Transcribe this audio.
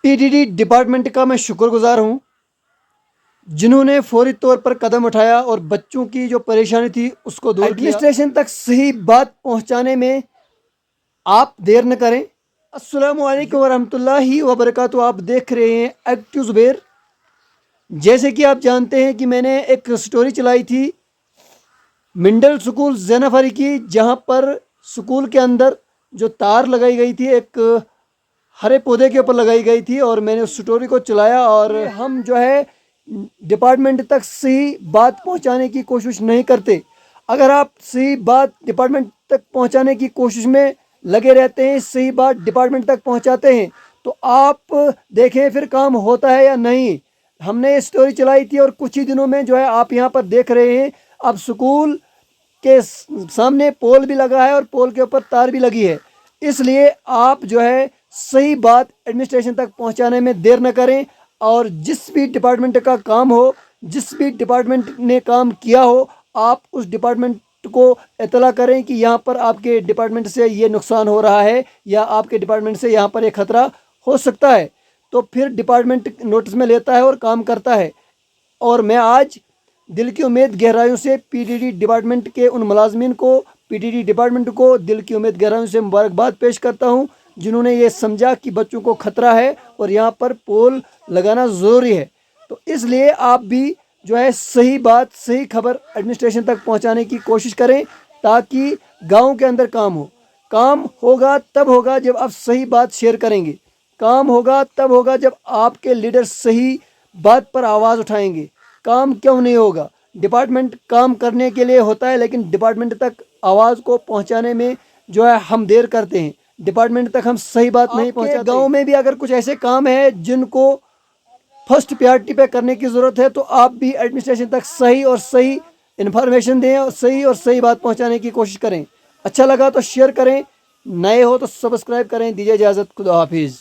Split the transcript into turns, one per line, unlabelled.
PDD department का मैं शुक्रगुजार हूँ जिन्होंने फौरी तौर पर कदम उठाया और बच्चों की जो परेशानी थी उसको दूर किया। एडमिनिस्ट्रेशन तक सही बात पहुँचाने में आप देर न करें। अस्सलामुअलैकुम वरहमतुल्लाहि वबरकातुहू। आप देख रहे हैं एक्टिव ज़ुबैर। जैसे कि आप जानते हैं कि मैंने एक स्टोरी चलाई थी मिडल स्कूल ज़ैनफरी की, जहाँ पर स्कूल के अंदर जो तार लगाई गई थी एक हरे पौधे के ऊपर लगाई गई थी, और मैंने उस स्टोरी को चलाया। और हम जो है डिपार्टमेंट तक सही बात पहुंचाने की कोशिश नहीं करते। अगर आप सही बात डिपार्टमेंट तक पहुंचाने की कोशिश में लगे रहते हैं, सही बात डिपार्टमेंट तक पहुंचाते हैं, तो आप देखें फिर काम होता है या नहीं। हमने ये स्टोरी चलाई थी और कुछ ही दिनों में जो है आप यहाँ पर देख रहे हैं अब स्कूल के सामने पोल भी लगा है और पोल के ऊपर तार भी लगी है। इसलिए आप जो है सही बात एडमिनिस्ट्रेशन तक पहुंचाने में देर न करें, और जिस भी डिपार्टमेंट का काम हो, जिस भी डिपार्टमेंट ने काम किया हो, आप उस डिपार्टमेंट को इतला करें कि यहाँ पर आपके डिपार्टमेंट से ये नुकसान हो रहा है या आपके डिपार्टमेंट से यहाँ पर ये खतरा हो सकता है। तो फिर डिपार्टमेंट नोटिस में लेता है और काम करता है। और मैं आज दिल की उम्मीद गहराइयों से पीडीडी डिपार्टमेंट के उन मुलाजमीन को, पीडीडी डिपार्टमेंट को दिल की उम्मीद गहराइयों से मुबारकबाद पेश करता हूँ, जिन्होंने ये समझा कि बच्चों को खतरा है और यहाँ पर पोल लगाना ज़रूरी है। तो इसलिए आप भी जो है सही बात, सही खबर एडमिनिस्ट्रेशन तक पहुँचाने की कोशिश करें, ताकि गाँव के अंदर काम हो। काम होगा तब होगा जब आप सही बात शेयर करेंगे। काम होगा तब होगा जब आपके लीडर सही बात पर आवाज़ उठाएंगे। काम क्यों नहीं होगा? डिपार्टमेंट काम करने के लिए होता है, लेकिन डिपार्टमेंट तक आवाज़ को पहुंचाने में जो है हम देर करते हैं। डिपार्टमेंट तक हम सही बात नहीं पहुंचाते। गांव में भी अगर कुछ ऐसे काम है जिनको फर्स्ट प्रायोरिटी पे करने की ज़रूरत है, तो आप भी एडमिनिस्ट्रेशन तक सही और सही इन्फॉर्मेशन दें और सही बात पहुँचाने की कोशिश करें। अच्छा लगा तो शेयर करें, नए हो तो सब्सक्राइब करें। दीजिए इजाज़त, खुदा हाफिज़।